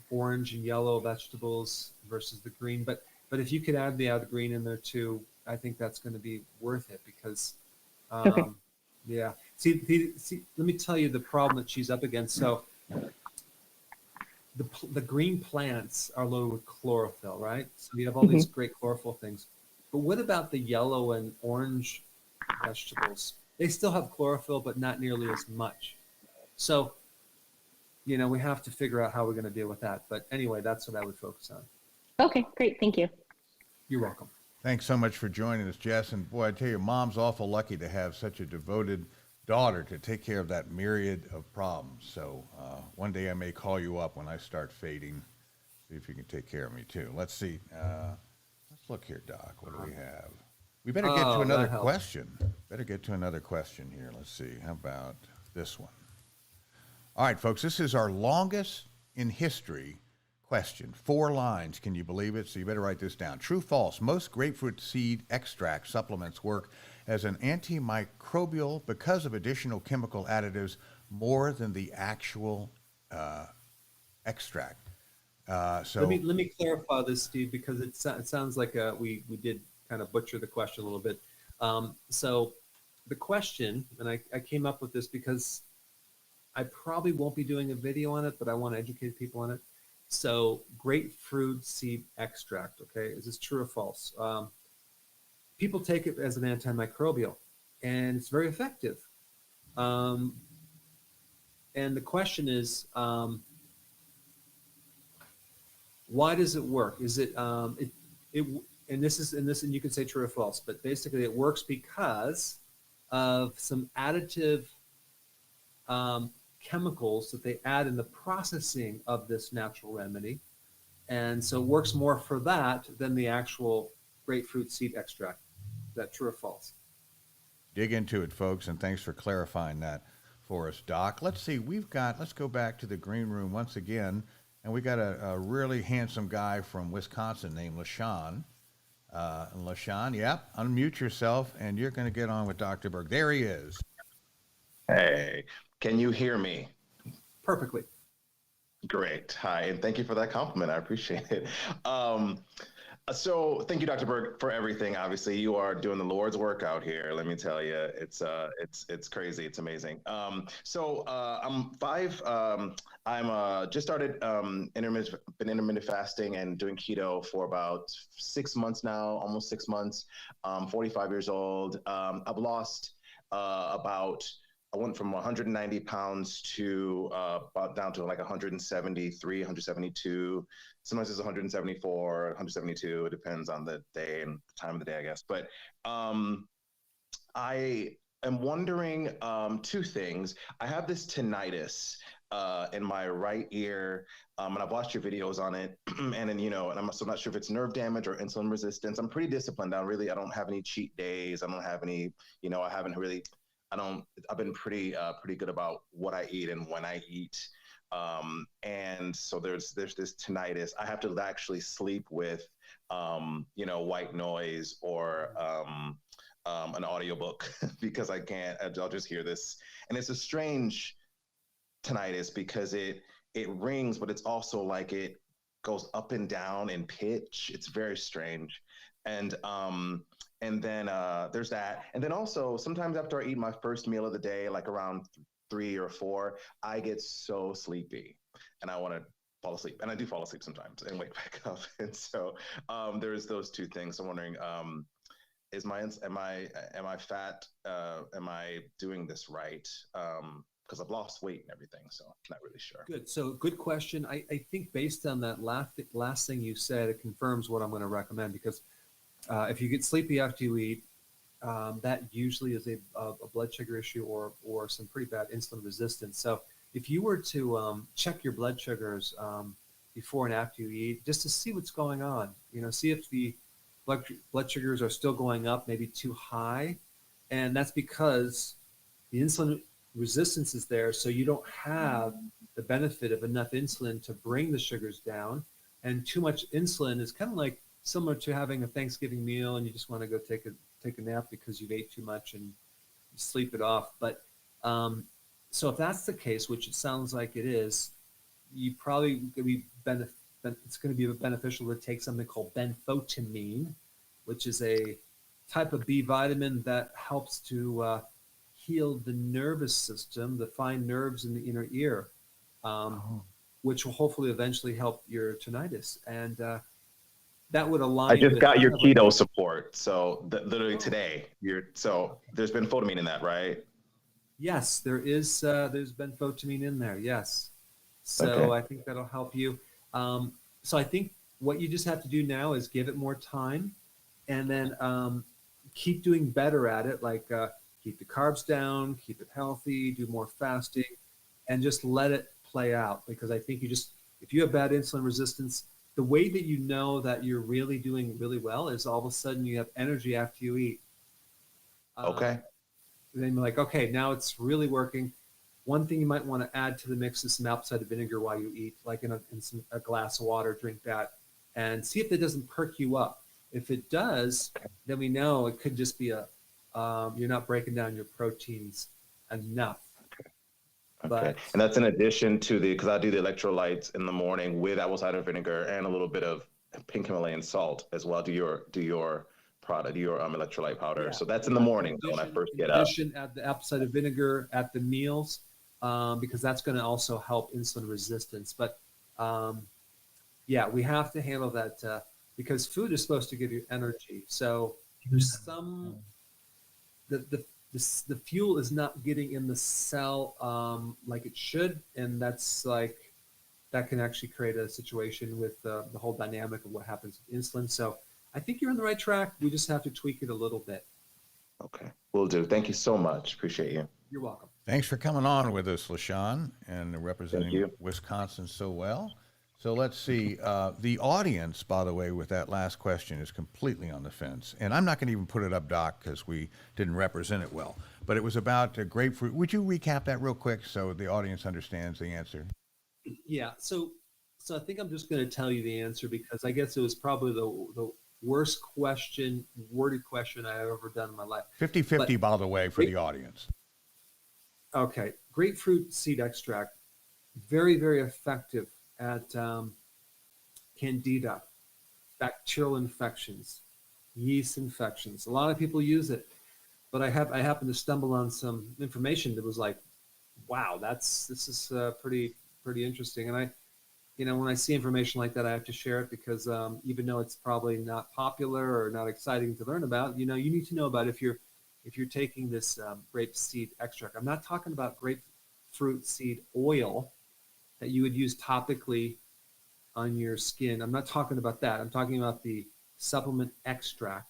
orange and yellow vegetables versus the green. But if you could add the green in there too, I think that's going to be worth it, because, yeah. See, let me tell you the problem that she's up against. So the green plants are loaded with chlorophyll, right? So you have all these great chlorophyll things. But what about the yellow and orange vegetables? They still have chlorophyll, but not nearly as much. So, you know, we have to figure out how we're going to deal with that. But anyway, that's what I would focus on. Okay, great. Thank you. You're welcome. Thanks so much for joining us, Jess. And boy, I tell you, Mom's awful lucky to have such a devoted daughter to take care of that myriad of problems. So one day I may call you up when I start fading, see if you can take care of me too. Let's see. Let's look here, Doc. What do we have? We better get to another question. Better get to another question here. Let's see. How about this one? All right, folks, this is our longest in history question. 4 lines. Can you believe it? So you better write this down. True, false. Most grapefruit seed extract supplements work as an antimicrobial because of additional chemical additives more than the actual extract. So let me clarify this, Steve, because it sounds like we did kind of butcher the question a little bit. So the question, and I came up with this because I probably won't be doing a video on it, but I want to educate people on it. So grapefruit seed extract, okay, is this true or false? People take it as an antimicrobial, and it's very effective. And the question is, why does it work? Is it and you can say true or false, but basically it works because of some additive chemicals that they add in the processing of this natural remedy. And so it works more for that than the actual grapefruit seed extract. Is that true or false? dig into it, folks, and thanks for clarifying that for us, Doc. Let's see, let's go back to the green room once again, and we got a really handsome guy from Wisconsin named LaShawn. LaShawn, yep, unmute yourself, and you're going to get on with Dr. Berg. There he is. Hey, can you hear me? Perfectly. Great. Hi, and thank you for that compliment. I appreciate it. So thank you, Dr. Berg, for everything. Obviously, you are doing the Lord's work out here. Let me tell you, it's crazy. It's amazing. I'm five. I'm just started been intermittent fasting and doing keto for about 6 months now, almost 6 months. 45 years old. I've lost about. I went from 190 pounds to about down to like 173, 172. Sometimes it's 174, 172. It depends on the day and the time of the day, I guess. But I am wondering two things. I have this tinnitus in my right ear, and I've watched your videos on it. And then, and I'm also not sure if it's nerve damage or insulin resistance. I'm pretty disciplined. I don't have any cheat days. I don't have any, I haven't really. I've been pretty good about what I eat and when I eat. And so there's this tinnitus. I have to actually sleep with, white noise or an audiobook because I can't, I'll just hear this. And it's a strange tinnitus because it rings, but it's also like it goes up and down in pitch. It's very strange. And then there's that. And then also sometimes after I eat my first meal of the day, like around 3 or 4, I get so sleepy and I want to fall asleep. And I do fall asleep sometimes and wake back up. And so there's those two things. I'm wondering, am I fat? Am I doing this right? Because I've lost weight and everything, so I'm not really sure. Good. So good question. I think based on that last thing you said, it confirms what I'm going to recommend because if you get sleepy after you eat, that usually is a blood sugar issue or some pretty bad insulin resistance. So if you were to check your blood sugars before and after you eat, just to see what's going on, see if the blood sugars are still going up, maybe too high, and that's because the insulin resistance is there, so you don't have the benefit of enough insulin to bring the sugars down, and too much insulin is kind of like similar to having a Thanksgiving meal and you just want to go take a nap because you've ate too much and you sleep it off. But so if that's the case, which it sounds like it is, you probably it's going to be beneficial to take something called benfotiamine, which is a type of B vitamin that helps to heal the nervous system, the fine nerves in the inner ear, which will hopefully eventually help your tinnitus. And that would align. I just got your keto support. So literally today, there's been benfotiamine in that, right? Yes, there's benfotiamine in there. Yes. So Okay. I think that'll help you. So I think what you just have to do now is give it more time and then keep doing better at it. Like keep the carbs down, keep it healthy, do more fasting, and just let it play out. Because I think if you have bad insulin resistance, the way that you know that you're really doing really well is all of a sudden you have energy after you eat. Okay. Then you're like, okay, now it's really working. One thing you might want to add to the mix is some apple cider vinegar while you eat, like in a glass of water, drink that, and see if it doesn't perk you up. If it does, then we know it could just be you're not breaking down your proteins enough. Okay. And that's in addition to because I do the electrolytes in the morning with apple cider vinegar and a little bit of pink Himalayan salt as well. Do your product, your electrolyte powder. Yeah. So that's in the morning when I first get up. In addition, add the apple cider vinegar at the meals because that's going to also help insulin resistance. But yeah, we have to handle that because food is supposed to give you energy. So there's some the fuel is not getting in the cell like it should, and that can actually create a situation with the whole dynamic of what happens with insulin. So I think you're on the right track. We just have to tweak it a little bit. Okay, will do. Thank you so much. Appreciate you. You're welcome. Thanks for coming on with us, LaShawn, and representing Wisconsin so well. So let's see. The audience, by the way, with that last question is completely on the fence. And I'm not going to even put it up, Doc, because we didn't represent it well. But it was about grapefruit. Would you recap that real quick so the audience understands the answer? Yeah. So I think I'm just going to tell you the answer because I guess it was probably the worst worded question I've ever done in my life. 50-50, by the way, for the audience. Okay. Grapefruit seed extract, very, very effective at candida, bacterial infections, yeast infections. A lot of people use it, but I happened to stumble on some information that was like, wow, this is pretty interesting. And when I see information like that, I have to share it because even though it's probably not popular or not exciting to learn about, you need to know about if you're taking this grape seed extract. I'm not talking about grapefruit seed oil that you would use topically on your skin. I'm not talking about that. I'm talking about the supplement extract.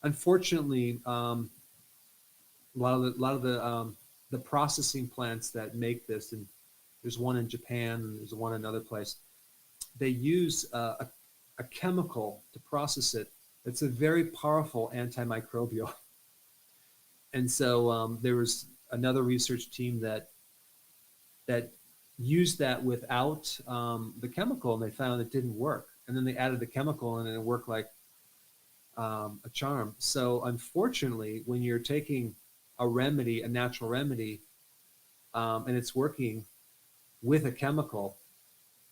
Unfortunately, a lot of the processing plants that make this, and there's one in Japan and there's one in another place, they use a chemical to process it. It's a very powerful antimicrobial. And so there was another research team that used that without the chemical, and they found it didn't work. And then they added the chemical, and it worked like a charm. So unfortunately, when you're taking a remedy, a natural remedy, and it's working with a chemical,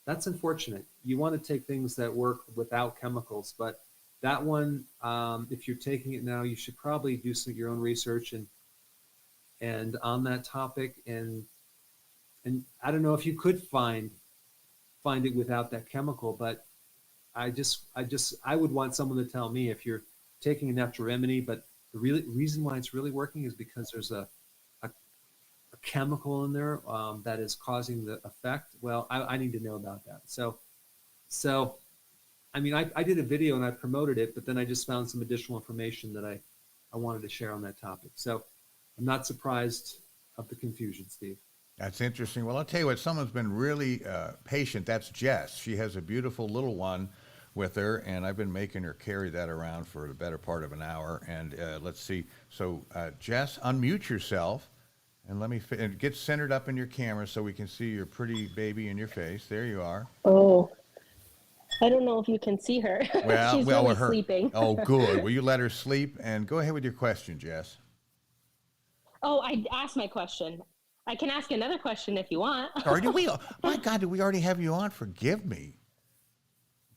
that's unfortunate. You want to take things that work without chemicals, but that one, if you're taking it now, you should probably do your own research and on that topic. And I don't know if you could find it without that chemical, but I would want someone to tell me if you're taking a natural remedy, but the reason why it's really working is because there's a chemical in there that is causing the effect. Well, I need to know about that. So I mean, I did a video and I promoted it, but then I just found some additional information that I wanted to share on that topic. So I'm not surprised of the confusion, Steve. That's interesting. Well, I'll tell you what, someone's been really patient. That's Jess. She has a beautiful little one with her, and I've been making her carry that around for the better part of an hour. And let's see. So, Jess, unmute yourself, and let me get centered up in your camera so we can see your pretty baby in your face. There you are. Oh, I don't know if you can see her. Well, She's well, really her. sleeping. Oh, good. Will you let her sleep? And go ahead with your question, Jess. Oh, I asked my question. I can ask another question if you want. Or did we? My God, did we already have you on? Forgive me.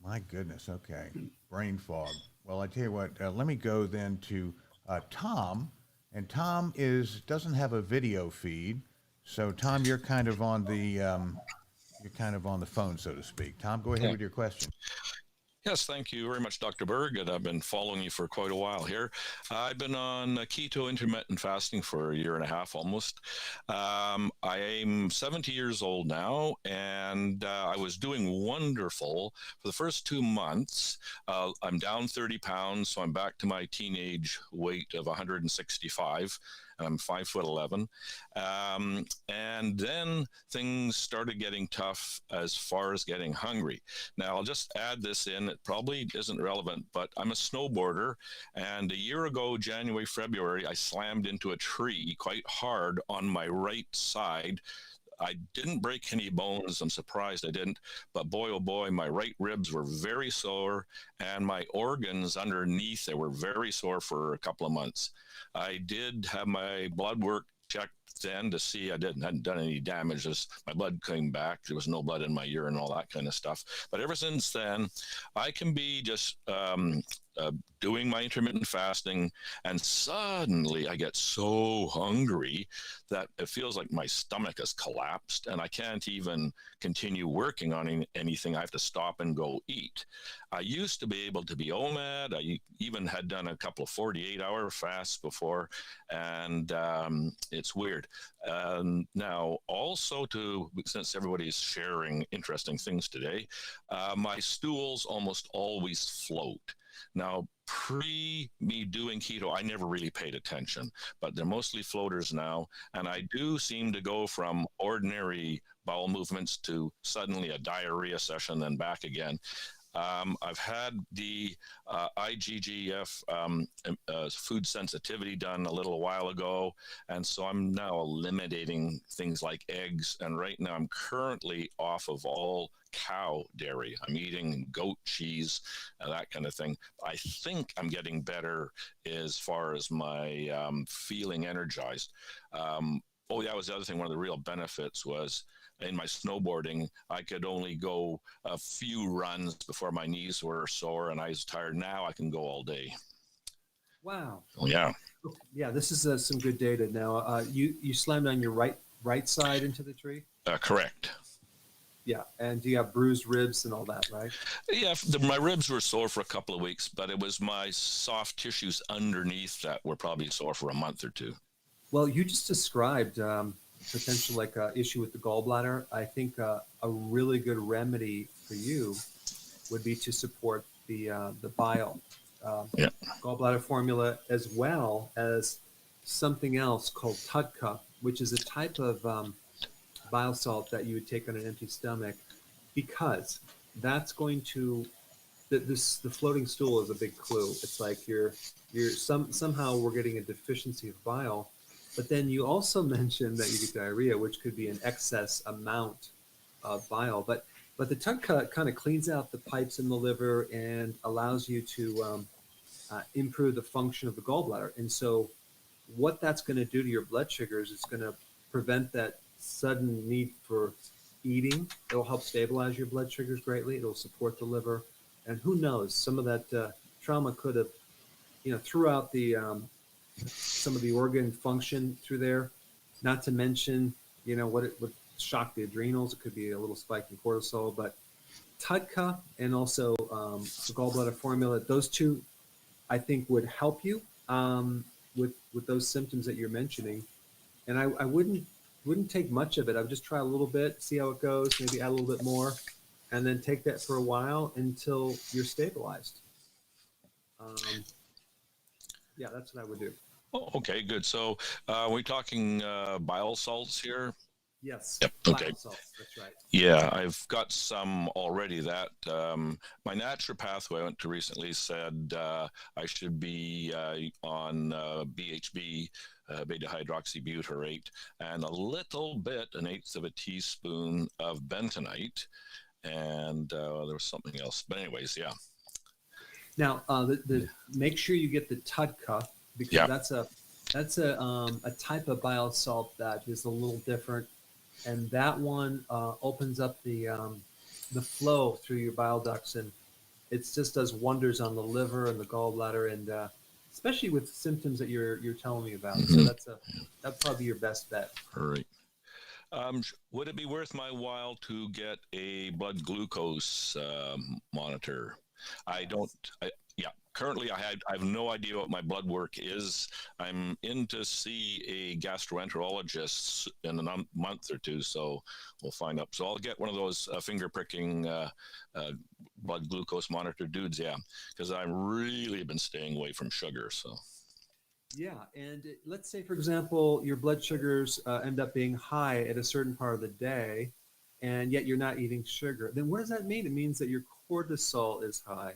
My goodness. Okay. Brain fog. Well, I tell you what. Let me go then to Tom, and Tom doesn't have a video feed. So Tom, you're kind of on the phone, so to speak. Tom, go ahead with your question. Yes, thank you very much, Dr. Berg, and I've been following you for quite a while here. I've been on keto intermittent fasting for a year and a half almost. I am 70 years old now, and I was doing wonderful for the first 2 months. I'm down 30 pounds, so I'm back to my teenage weight of 165. I'm 5'11", and then things started getting tough as far as getting hungry. Now, I'll just add this in. It probably isn't relevant, but I'm a snowboarder, and a year ago, January, February, I slammed into a tree quite hard on my right side. I didn't break any bones. I'm surprised I didn't. But boy, oh boy, my right ribs were very sore, and my organs underneath, they were very sore for a couple of months. I did have my blood work checked then to see I hadn't done any damage. My blood came back. There was no blood in my urine and all that kind of stuff. But ever since then, I can be just doing my intermittent fasting, and suddenly I get so hungry that it feels like my stomach has collapsed and I can't even continue working on anything. I have to stop and go eat. I used to be able to be OMAD. I even had done a couple of 48-hour fasts before, and it's weird. Now, also since everybody's sharing interesting things today, my stools almost always float. Now, pre me doing keto, I never really paid attention, but they're mostly floaters now. And I do seem to go from ordinary bowel movements to suddenly a diarrhea session, then back again. I've had the IgGF food sensitivity done a little while ago, and so I'm now eliminating things like eggs. And right now I'm currently off of all cow dairy. I'm eating goat cheese, that kind of thing. I think I'm getting better as far as my feeling energized. oh, that was the other thing. One of the real benefits was in my snowboarding, I could only go a few runs before my knees were sore and I was tired. Now I can go all day. Wow. Oh, yeah. Yeah, this is some good data. Now, you slammed on your right side into the tree. Correct. Yeah, and do you have bruised ribs and all that, right? Yeah, my ribs were sore for a couple of weeks, but it was my soft tissues underneath that were probably sore for a month or two. Well, you just described potential like issue with the gallbladder. I think a really good remedy for you would be to support the bile Yeah. gallbladder formula, as well as something else called TUDCA, which is a type of bile salt that you would take on an empty stomach, because that's going to the floating stool is a big clue. It's like somehow we're getting a deficiency of bile, but then you also mentioned that you get diarrhea, which could be an excess amount of bile. But the TUDCA kind of cleans out the pipes in the liver and allows you to improve the function of the gallbladder. And so what that's going to do to your blood sugars is going to prevent that sudden need for eating. It'll help stabilize your blood sugars greatly. It'll support the liver. And who knows, some of that trauma could have, threw out the some of the organ function through there. Not to mention, what it would shock the adrenals. It could be a little spike in cortisol. But TUDCA and also the gallbladder formula, those two, I think, would help you with those symptoms that you're mentioning. And I wouldn't take much of it. I would just try a little bit, see how it goes, maybe add a little bit more, and then take that for a while until you're stabilized. Yeah, that's what I would do. Oh, okay, good. So we're talking bile salts here. Yes. Yep. Bile Okay. salts, that's right. Yeah, I've got some already that my naturopath I went to recently said I should be on BHB, beta hydroxybutyrate, and a little bit, an eighth of a teaspoon of bentonite, and there was something else. But anyways, yeah. Now, make sure you get the TUDCA, because Yeah. that's a type of bile salt that is a little different. And that one opens up the flow through your bile ducts, and it just does wonders on the liver and the gallbladder, and especially with symptoms that you're telling me about. So that'd probably be your best bet. All right. Would it be worth my while to get a blood glucose monitor? Currently I have no idea what my blood work is. I'm in to see a gastroenterologist in a month or two, so we'll find out. So I'll get one of those finger pricking blood glucose monitor dudes, yeah, because I've really been staying away from sugar. So. Yeah, and let's say, for example, your blood sugars end up being high at a certain part of the day, and yet you're not eating sugar. Then what does that mean? It means that your cortisol is high.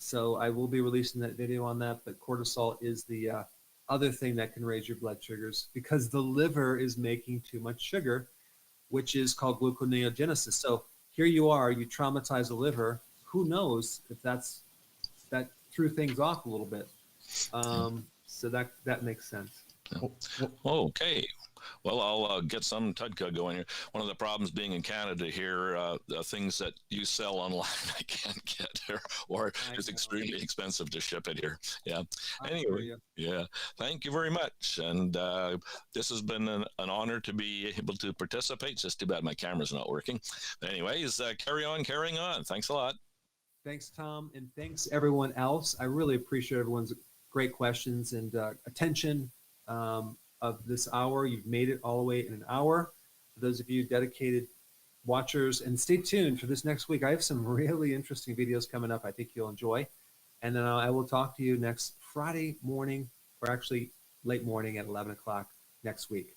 So I will be releasing that video on that, but cortisol is the other thing that can raise your blood sugars, because the liver is making too much sugar, which is called gluconeogenesis. So here you are, you traumatize the liver. Who knows if that threw things off a little bit. So that makes sense. Okay. Well, I'll get some TUDCA going here. One of the problems being in Canada here, the things that you sell online I can't get here, or it's extremely expensive to ship it here. Yeah. Anyway, yeah. Thank you very much. And this has been an honor to be able to participate. It's just too bad my camera's not working. Anyways, carrying on. Thanks a lot. Thanks, Tom. And thanks, everyone else. I really appreciate everyone's great questions and attention of this hour. You've made it all the way in an hour. For those of you dedicated watchers, and stay tuned for this next week. I have some really interesting videos coming up I think you'll enjoy. And then I will talk to you next Friday morning, or actually late morning at 11 o'clock next week.